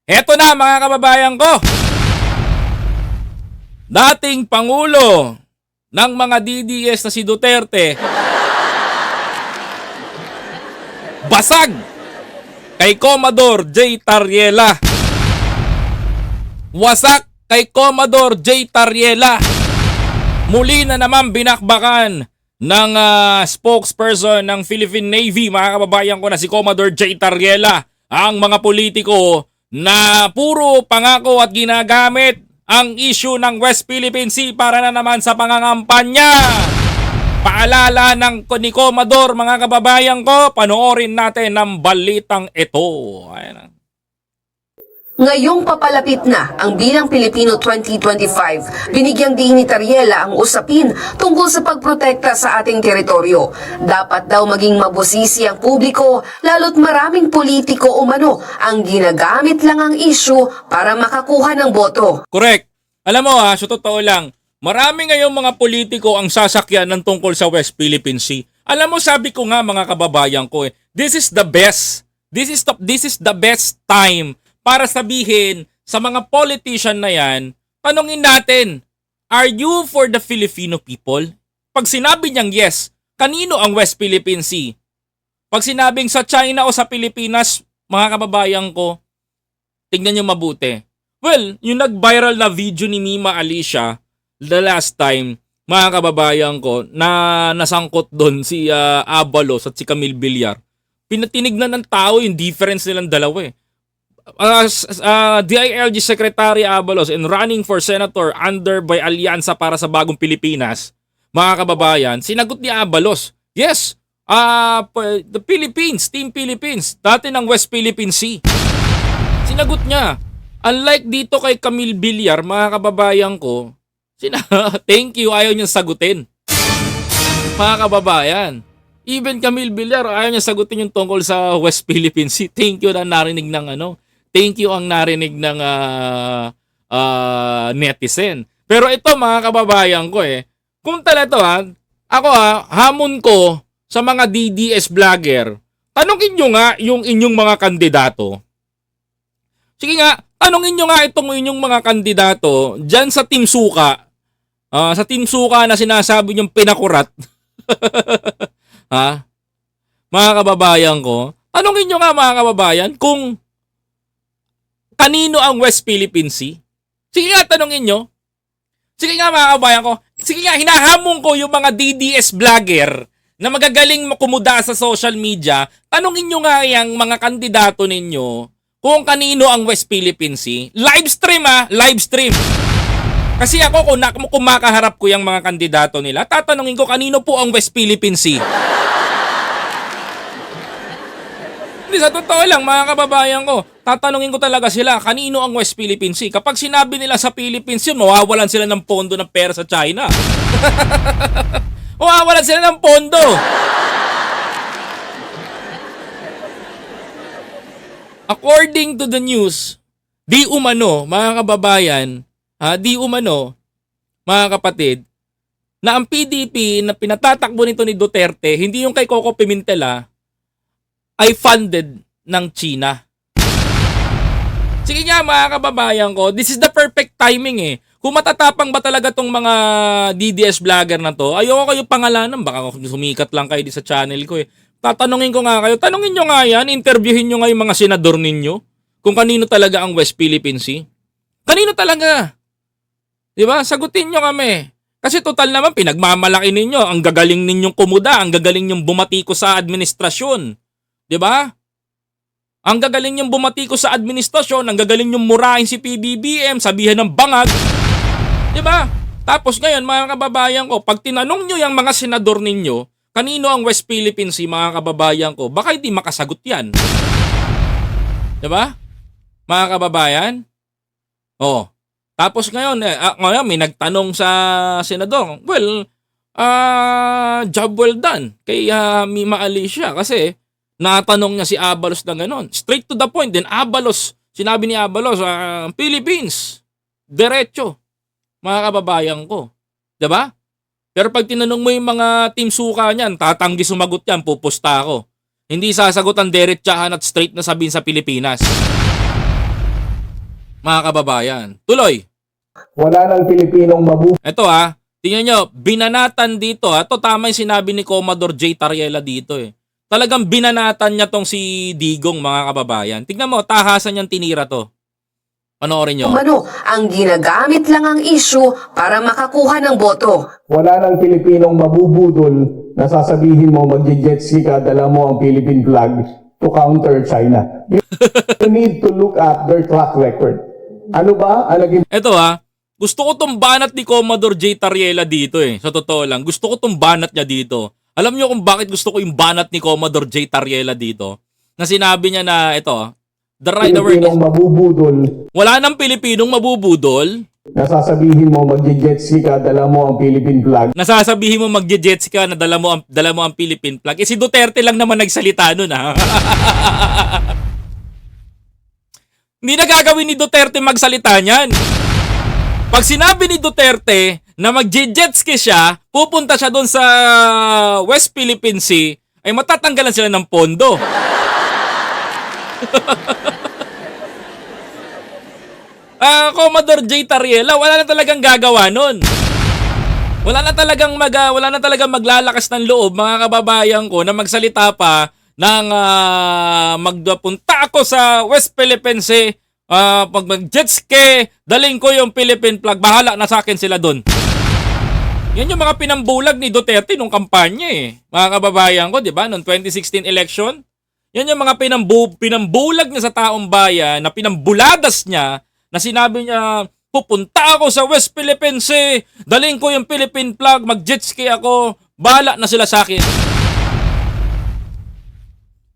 Eto na mga kababayan ko, dating Pangulo ng mga DDS na si Duterte, basag kay Commodore J. Tariela. Wasak kay Commodore J. Tariela. Muli na naman binakbakan ng spokesperson ng Philippine Navy, mga kababayan ko, na si Commodore J. Tariela, ang mga politiko na puro pangako at ginagamit ang issue ng West Philippine Sea para na naman sa pangangampanya. Paalala ni Commodore, mga kababayan ko, panoorin natin ang balitang ito. Ayan. Ngayong papalapit na ang Bilang Pilipino 2025, binigyang diin ni Tariela ang usapin tungkol sa pagprotekta sa ating teritoryo. Dapat daw maging mabusisi ang publiko, lalo't maraming politiko umano ang ginagamit lang ang issue para makakuha ng boto. Correct. Alam mo sa totoo lang, marami ngayong mga politiko ang sasakyan ng tungkol sa West Philippine Sea. Alam mo, sabi ko nga mga kababayan ko, this is the best. This is the best time para sabihin sa mga politician na yan, tanungin natin, are you for the Filipino people? Pag sinabi niyang yes, kanino ang West Philippine Sea? Pag sinabing sa China o sa Pilipinas, mga kababayan ko, tignan niyo mabuti. Well, yung nag-viral na video ni Mima Alicia, the last time, mga kababayan ko, na nasangkot doon si Abalos at si Camille Villar, pinatinignan ng tao yung difference nilang dalawa eh. DILG Secretary Abalos and running for Senator under by Alyansa para sa Bagong Pilipinas, mga kababayan, sinagot ni Abalos, yes, the Philippines, Team Philippines, dati ng West Philippine Sea. Sinagot niya. Unlike dito kay Camille Villar, mga kababayan ko, thank you, ayaw niyang sagutin. Mga kababayan, even Camille Villar, ayaw niya sagutin yung tungkol sa West Philippine Sea. Thank you na narinig ng thank you ang narinig ng netizen. Pero ito mga kababayan ko kung talaga ako hamon ko sa mga DDS vlogger, tanungin nyo nga yung inyong mga kandidato. Sige nga, tanungin nyo nga itong inyong mga kandidato dyan sa Team Suka. Sa Team Suka na sinasabi nyong pinakurat. Ha? Mga kababayan ko, tanungin nyo nga mga kababayan kung kanino ang West Philippine Sea. Sige nga, tanungin nyo. Sige nga mga kababayan ko, sige nga, hinahamon ko yung mga DDS vlogger na magagaling makumuda sa social media. Tanungin nyo nga yung mga kandidato ninyo kung kanino ang West Philippine Sea. Live stream live stream. Kasi ako kung makaharap ko yung mga kandidato nila, tatanungin ko kanino po ang West Philippine Sea. Hindi, sa totoo lang mga kababayan ko, tatanungin ko talaga sila kanino ang West Philippine Sea. Kapag sinabi nila sa Philippines yun, mawawalan sila ng pondo ng pera sa China. Mawawalan sila ng pondo. According to the news, di umano, mga kababayan, di umano, mga kapatid, na ang PDP na pinatatakbo nito ni Duterte, hindi yung kay Coco Pimentel ay funded ng China. Sige nga mga kababayan ko, this is the perfect timing Kung matatapang ba talaga tong mga DDS vlogger na to, ayoko kayo pangalanan, baka sumikat lang kayo di sa channel ko Tatanungin ko nga kayo, tanungin nyo nga yan, interviewin nyo nga yung mga senador ninyo kung kanino talaga ang West Philippine Sea. Kanino talaga? Diba? Sagutin nyo kami. Kasi total naman, pinagmamalaki ninyo, ang gagaling ninyong kumuda, ang gagaling nyong bumatiko sa administrasyon. Diba? Ang gagaling nyong bumatiko sa administrasyon, ang gagaling nyong murahin si PBBM, sabihan ng bangag. Diba? Tapos ngayon, mga kababayan ko, pag tinanong nyo yung mga senador ninyo, kanino ang West Philippine Sea, mga kababayan ko, baka hindi makasagot yan. Diba? Mga kababayan? Tapos ngayon, ngayon may nagtanong sa senador. Well, job well done kay Mima Alicia kasi natanong niya si Abalos na gano'n. Straight to the point. Then Abalos, sinabi ni Abalos, Philippines, diretso, mga kababayan ko. Diba? Pero pag tinanong mo yung mga Team Suka niyan, tatanggi sumagot yan, pupusta ako. Hindi sasagot ang diretsahan at straight na sabihin sa Pilipinas. mga kababayan. Tuloy. Wala ng Pilipinong Ito tingnan nyo, binanatan dito Ito tama yung sinabi ni Commodore J. Tariela dito Talagang binanatan niya tong si Digong, mga kababayan. Tingnan mo, tahasan niyang tinira to. Panoorin nyo. Umano, ang ginagamit lang ang issue para makakuha ng boto. Wala ng Pilipinong mabubudol na sasabihin mo magje-jet ski ka, dala mo ang Philippine flag to counter China. You need to look at their track record. Ano ba ang naging Ito gusto ko tong banat ni Commodore J. Tariela dito Sa totoo lang, gusto ko tong banat niya dito. Alam niyo kung bakit gusto ko yung banat ni Commodore J. Tariela dito? Na sinabi niya na ito, the word Pilipinong is, mabubudol wala nang Pilipinong mabubudol. na sasabihin mo magje-jet ski ka, dala mo ang Philippine flag Nasasabihin mo magje-jet ski ka na dala mo ang Philippine flag. Si Duterte lang naman nagsalita nun Hindi na gagawin ni Duterte magsalita niyan. Pag sinabi ni Duterte na mag-jet ski siya, pupunta siya doon sa West Philippine Sea, ay matatanggalan sila ng pondo. Commodore J. Tariela, wala na talagang gagawa nun. Wala na talagang maglalakas ng loob, mga kababayan ko, na magsalita pa ng magpunta ako sa West Philippine Sea, pag mag-jet ski, daling ko yung Philippine flag, bahala na sa akin sila doon. Yan yung mga pinambulag ni Duterte nung kampanya mga kababayan ko, di ba? Noong 2016 election. Yan yung mga pinambulag niya sa taong bayan, na pinambuladas niya, na sinabi niya, pupunta ako sa West Philippine Sea, daling ko yung Philippine flag, mag-jet ski ako, bahala na sila sa akin.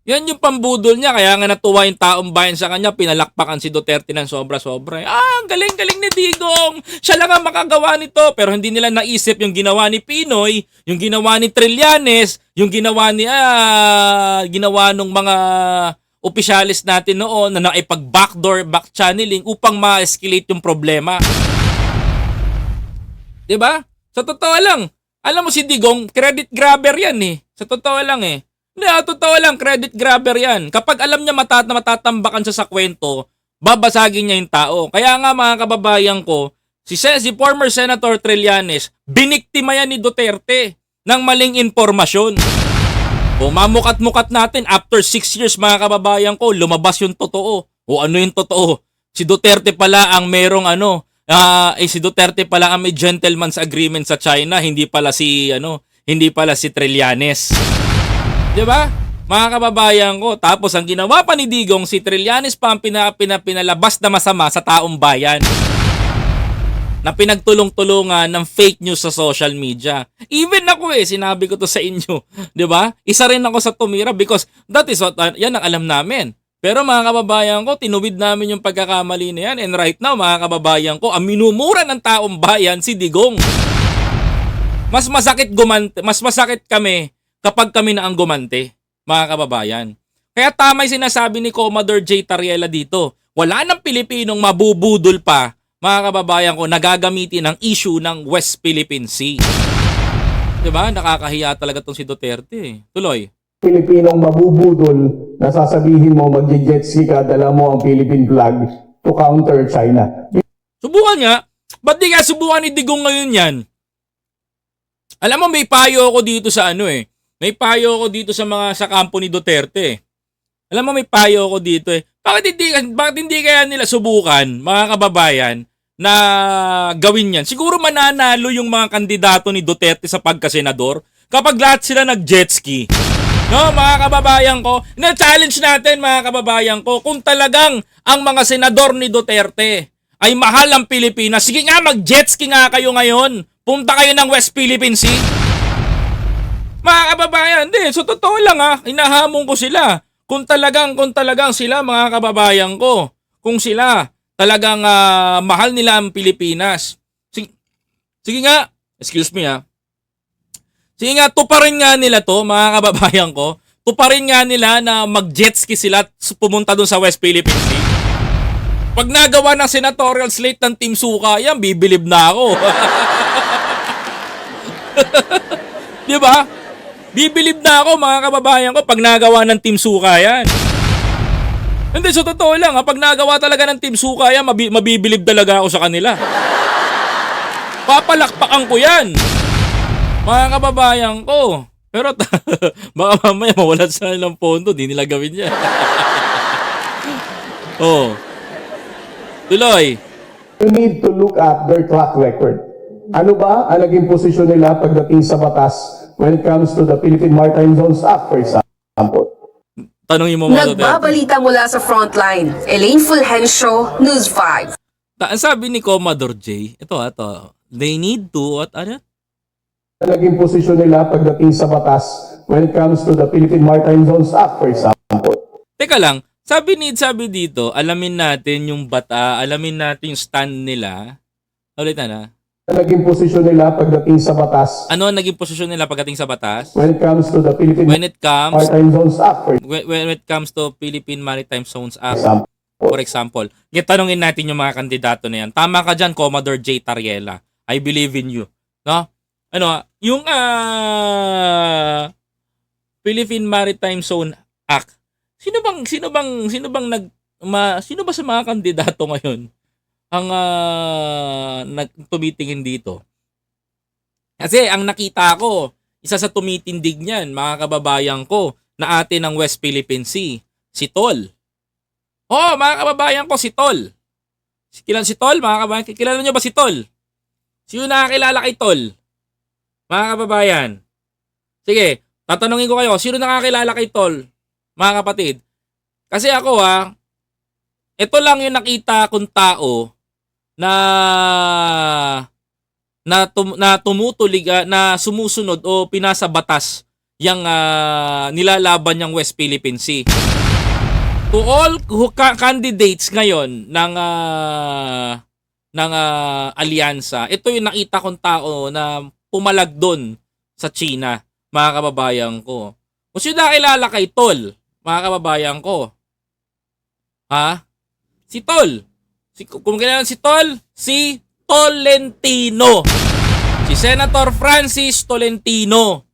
Yan yung pambudol niya, kaya nga natuwa yung taong bayan sa kanya, pinalakpakan si Duterte ng sobra-sobra. Ang galing-galing ni Digong! Siya lang ang makagawa nito, pero hindi nila naisip yung ginawa ni Pinoy, yung ginawa ni Trillanes, yung ginawa nung mga opisyalis natin noon na naipag-backdoor, back-channeling upang ma-escalate yung problema. Diba? Sa totoo lang, alam mo si Digong, credit grabber yan Sa totoo lang totoo lang, credit grabber yan. Kapag alam niya matatambakan siya sa kwento, babasagin niya yung tao. Kaya nga mga kababayan ko, si former Senator Trillanes, biniktima yan ni Duterte ng maling impormasyon. O mamukat-mukat natin, after 6 years mga kababayan ko, lumabas yung totoo. O ano yung totoo? Si Duterte pala ang merong si Duterte pala ang may gentleman's agreement sa China, hindi pala si Trillanes. Diba? Mga kababayan ko. Tapos ang ginawa pa ni Digong, si Trillanes pa ang pinalabas na masama sa taong bayan. Na pinagtulong-tulungan ng fake news sa social media. Even ako sinabi ko to sa inyo. Diba? Isa rin ako sa tumira because that is what, yan ang alam namin. Pero mga kababayan ko, tinuwid namin yung pagkakamali na yan. And right now, mga kababayan ko, ang minumura ng taong bayan si Digong. Mas masakit kami kapag kami na ang gumante, mga kababayan. Kaya tama yung sinasabi ni Commodore J. Tariela dito. Wala nang Pilipinong mabubudol pa, mga kababayan ko, nagagamitin ang issue ng West Philippine Sea. Diba? Nakakahiya talaga tong si Duterte. Tuloy. Pilipinong mabubudol na sasabihin mo magje-jet ski ka, dala mo ang Philippine flag to counter China. Subukan nga. Ba't di ka subukan ni Digong ngayon yan? Alam mo, may payo ako dito sa May payo ako dito sa kampo ni Duterte. Alam mo, may payo ako dito Bakit hindi kaya nila subukan, mga kababayan, na gawin yan? Siguro mananalo yung mga kandidato ni Duterte sa pagkasenador kapag lahat sila nag-jet ski. No, mga kababayan ko, na-challenge natin, mga kababayan ko, kung talagang ang mga senador ni Duterte ay mahal ang Pilipinas, sige nga, mag-jet ski nga kayo ngayon. Punta kayo ng West Philippine Sea. Mga kababayan, so totoo lang hinahamon ko sila. Kung talagang sila, mga kababayan ko, kung sila talagang mahal nila ang Pilipinas. Sige nga, excuse me Sige nga, tuparin nga nila to, mga kababayan ko. Tuparin nga nila na mag-jet ski sila at pumunta doon sa West Philippine Sea. Pag nagawa ng senatorial slate ng Team Suka, yan, bibilib na ako. Di ba? Bibilib na ako, mga kababayan ko, pag nagawa ng Team Suka yan. Hindi, so totoo lang, pag nagawa talaga ng Team Suka yan, mabibilib talaga ako sa kanila. Papalakpakan ko yan, mga kababayan ko. Pero baka mamaya mawalan sila ng pondo, di nila gawin yan. Oh. Tuloy. You need to look at their track record. Ano ba ang naging posisyon nila pagdating sa batas when it comes to the Philippine Maritime Zones Act, for example? Tanungin mo mga Duterte. Nagbabalita mula sa frontline, Elaine Fulgencio, News 5. Ang sabi ni Commodore J, ito. They need to, ano? Ang naging posisyon nila pagdating sa batas when it comes to the Philippine Maritime Zones Act, for example. Teka lang, sabi dito, alamin natin yung bata, alamin natin yung stand nila. Ulitan na. Ang naging posisyon nila pagdating sa batas Ano ang naging posisyon nila pagdating sa batas? when it comes to the Philippine When it comes Maritime Zones Act, for when it comes to Philippine Maritime Zones Act, example. for example. Tanungin natin yung mga kandidato na yan. Tama ka dyan, Commodore J. Tariela. I believe in you. No? Ano, yung Philippine Maritime Zone Act. Sino ba sa mga kandidato ngayon ang tumitingin dito? Kasi ang nakita ko, isa sa tumitindig niyan, mga kababayan ko, na ate ng West Philippine Sea, si Tol. Oh, mga kababayan ko, si Tol. Kilala si Tol, mga kababayan? Kilala niyo ba si Tol? Sino nakakilala kay Tol? Mga kababayan. Sige, tatanungin ko kayo, sino nakakilala kay Tol? Mga kapatid. Kasi ako ito lang yung nakita kong tao na tumutulig, na sumusunod o pinasa batas yung nilalaban yung West Philippine Sea. To all candidates ngayon ng alyansa, ito yung nakita kong tao na pumalag doon sa China, mga kababayan ko. Kung sino nakilala kay Tol, mga kababayan ko, si Tol. Kung kailangan si Tol, si Tolentino. Si Senator Francis Tolentino.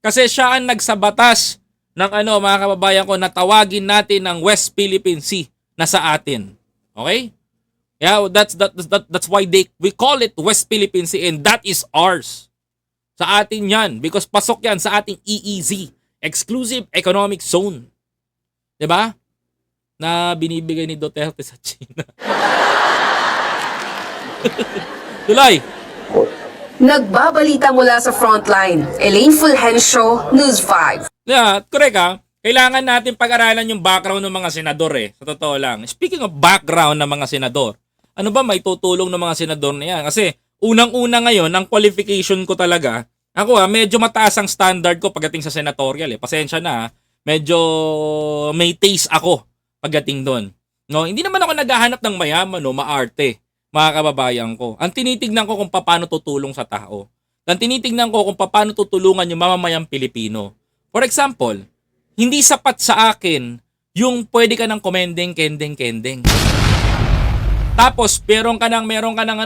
Kasi siya ang nagsabatas ng mga kababayan ko, na tawagin natin ang West Philippine Sea na sa atin. Okay? Yeah, that's why we call it West Philippine Sea, and that is ours. Sa atin yan, because pasok yan sa ating EEZ, Exclusive Economic Zone. 'Di ba? Na binibigay ni Duterte sa China. Tuloy. Nagbabalita mula sa frontline, Elaine Fulgencio, News 5. Yeah, correct. Kailangan natin pag-aralan yung background ng mga senador Sa totoo lang. Speaking of background ng mga senador, ano ba may tutulong ng mga senador na yan? Kasi unang-una ngayon, ang qualification ko talaga, ako medyo mataas ang standard ko pagdating sa senatorial Pasensya na medyo may taste ako pagdating doon. No, hindi naman ako naghahanap ng mayaman maarte, mga kababayan ko. Ang tinitignan ko kung paano tutulong sa tao. Ang tinitignan ko kung paano tutulungan yung mamamayang Pilipino. For example, hindi sapat sa akin yung pwede ka ng komendeng-kendeng-kendeng. Tapos, meron ka ng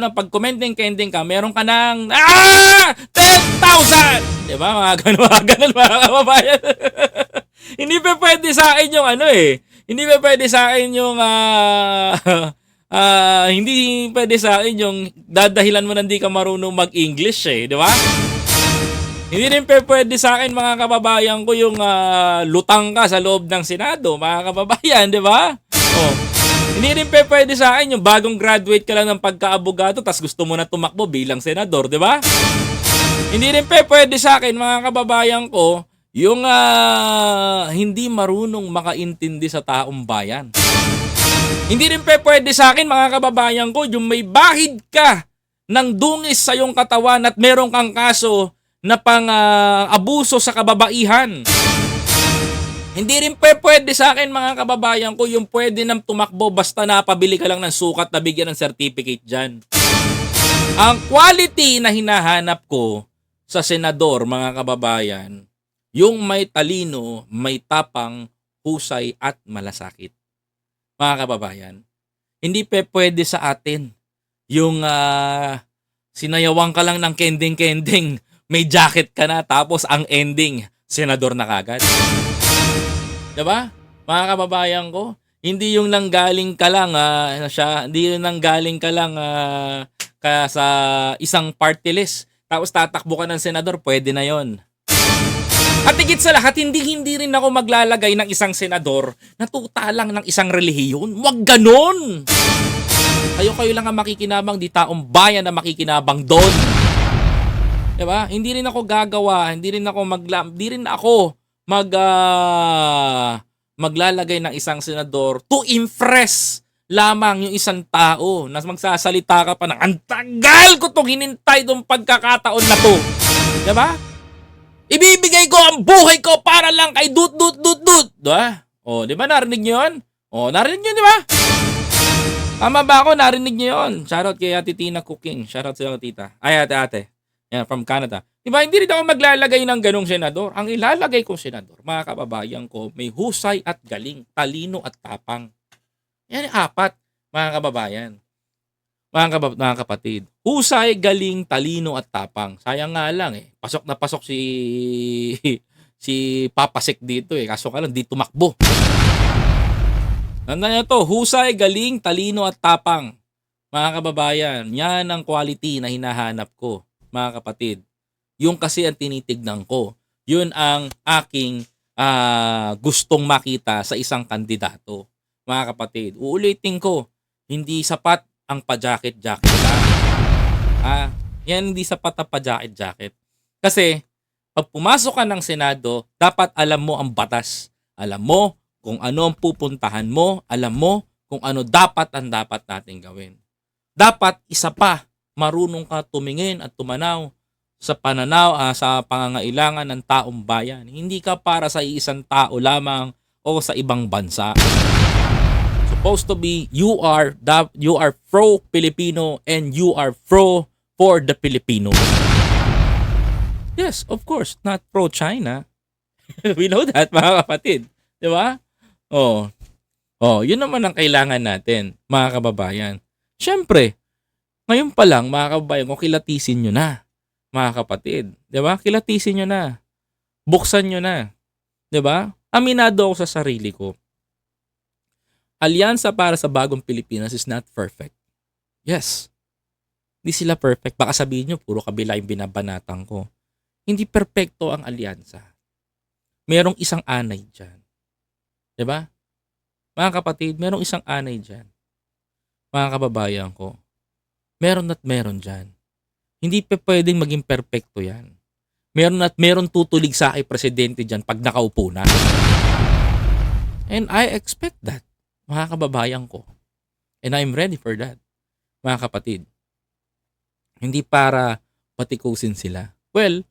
pag komendeng-kendeng ka, meron ka ng 10,000! Diba? Mga ganun, mga kababayan. Hindi pa pwede sa akin yung hindi pa pwede sa akin yung hindi pwede sa akin yung dadahilan mo na hindi ka marunong mag-English di ba? Hindi rin pwede sa akin, mga kababayan ko, yung lutang ka sa loob ng Senado, mga kababayan, di ba? Oh. Hindi rin pwede sa akin yung bagong graduate ka lang ng pagka-abogado tas gusto mo na tumakbo bilang senador, di ba? Hindi rin pwede sa akin, mga kababayan ko, yung hindi marunong makaintindi sa taong bayan. Hindi rin pwede sa akin, mga kababayan ko, yung may bahid ka ng dungis sa iyong katawan at meron kang kaso na abuso sa kababaihan. Hindi rin pwede sa akin, mga kababayan ko, yung pwede nang tumakbo basta napabili ka lang ng sukat na bigyan ng certificate dyan. Ang quality na hinahanap ko sa senador, mga kababayan, yung may talino, may tapang, husay at malasakit. Mga kababayan, hindi pwede sa atin yung sinayawang ka lang ng kending-kending, may jacket ka na, tapos ang ending, senador na kagad. Diba? Mga kababayan ko, Hindi yung nanggaling ka lang hindi yung nanggaling ka lang sa isang party list tapos tatakbo ka ng senador, pwede na 'yon. At higit sa lahat, hindi rin ako maglalagay ng isang senador na tuta lang ng isang relihiyon. Wag ganon! Kayo lang ang makikinabang, di taong bayan na makikinabang doon. Diba? Hindi rin ako gagawa, hindi rin ako maglalagay ng isang senador to impress lamang yung isang tao na magsasalita ka pa ng ang tagal ko itong hinintay itong pagkakataon na to. Diba? Ibibigay ko ang buhay ko para lang kay dut. Diba? O, di ba narinig nyo yun? O, narinig nyo, di ba? Tama ba ako? Narinig nyo yun. Shoutout kay Ate Tina Cooking. Shoutout sa tita. Ay, ate. Yan, from Canada. Di ba? Hindi rin ako maglalagay ng ganong senador. Ang ilalagay kong senador, mga kababayan ko, may husay at galing, talino at tapang. Yan yung 4, mga kababayan. Mga kapatid. Husay, galing, talino at tapang. Sayang nga lang pasok na pasok si Papa Sek dito kaso ka lang di tumakbo. Tandaan nyo to, husay, galing, talino at tapang. Mga kababayan, yan ang quality na hinahanap ko, mga kapatid. Yung kasi ang tinitignan ko. Yun ang aking gustong makita sa isang kandidato. Mga kapatid, uulitin ko, hindi sapat ang pa-jacket-jacket lang. Yan hindi sapat ang pa-jacket-jacket. Kasi, pag pumasok ka ng Senado, dapat alam mo ang batas. Alam mo kung ano ang pupuntahan mo. Alam mo kung ano dapat natin gawin. Dapat, isa pa, marunong ka tumingin at tumanaw sa pangangailangan ng taong bayan. Hindi ka para sa isang tao lamang o sa ibang bansa. Supposed to be you are pro-Filipino and you are for the Filipinos. Yes, of course, not pro-China. We know that, mga kapatid. Di ba? Yun naman ang kailangan natin, mga kababayan. Siyempre, ngayon pa lang, mga kababayan, kung kilatisin nyo na, mga kapatid. Di ba? Kilatisin nyo na. Buksan nyo na. Di ba? Aminado ako sa sarili ko. Alyansa para sa bagong Pilipinas is not perfect. Yes. Hindi sila perfect. Baka sabihin nyo, puro kabila yung binabanatan ko. Hindi perfecto ang alyansa. Merong isang anay dyan. Diba? Mga kapatid, merong isang anay dyan. Mga kababayan ko. Meron at meron dyan. Hindi pa pwedeng maging perfecto yan. Meron at meron tutulig sa kay presidente dyan pag nakaupo na. And I expect that. Mga kababayan ko. And I'm ready for that. Mga kapatid. Hindi para patikusin sila. Well,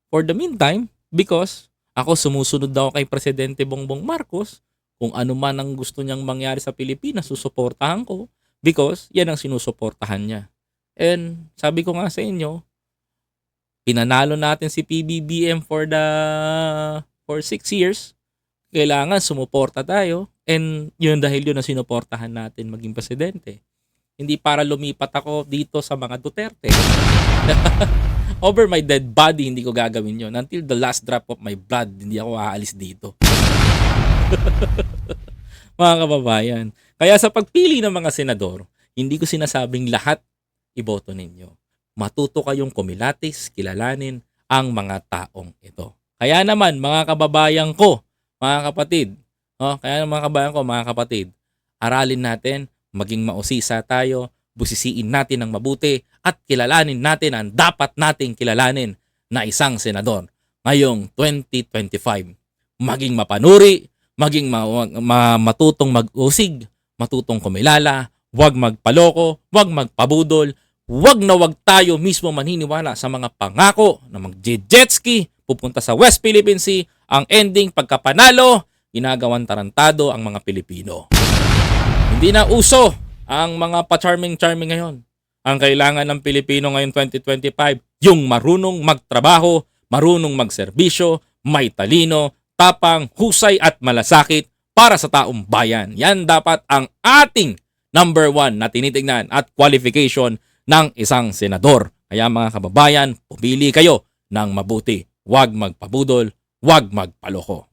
for the meantime, because ako sumusunod daw kay Presidente Bongbong Marcos, kung ano man ang gusto niyang mangyari sa Pilipinas, susuportahan ko because yan ang sinusuportahan niya. And sabi ko nga sa inyo, pinanalo natin si PBBM for 6 years. Kailangan sumuporta tayo. And yun dahil yun ang sinuportahan natin maging presidente. Hindi para lumipat ako dito sa mga Duterte. Over my dead body, hindi ko gagawin yun. Until the last drop of my blood, hindi ako aalis dito. Mga kababayan. Kaya sa pagpili ng mga senador, hindi ko sinasabing lahat iboto ninyo. Matuto kayong kumilatis, kilalanin ang mga taong ito. Kaya naman, mga kababayan ko, mga kapatid, mga kapatid, aralin natin, maging mausisa tayo, busisiin natin ng mabuti at kilalanin natin ang dapat nating kilalanin na isang senador ngayong 2025. Maging mapanuri, maging matutong mag-usig, matutong kumilala, huwag magpaloko, huwag magpabudol, huwag na huwag tayo mismo maniniwala sa mga pangako na mag-jetski, pupunta sa West Philippine Sea, ang ending pagkapanalo, ginagawang tarantado ang mga Pilipino. Hindi na uso ang mga pa-charming ngayon. Ang kailangan ng Pilipino ngayon 2025, yung marunong magtrabaho, marunong magserbisyo, may talino, tapang, husay at malasakit para sa taong bayan. Yan dapat ang ating number 1 na tinitignan at qualification ng isang senador. Kaya mga kababayan, pumili kayo ng mabuti. Huwag magpabudol, huwag magpaloko.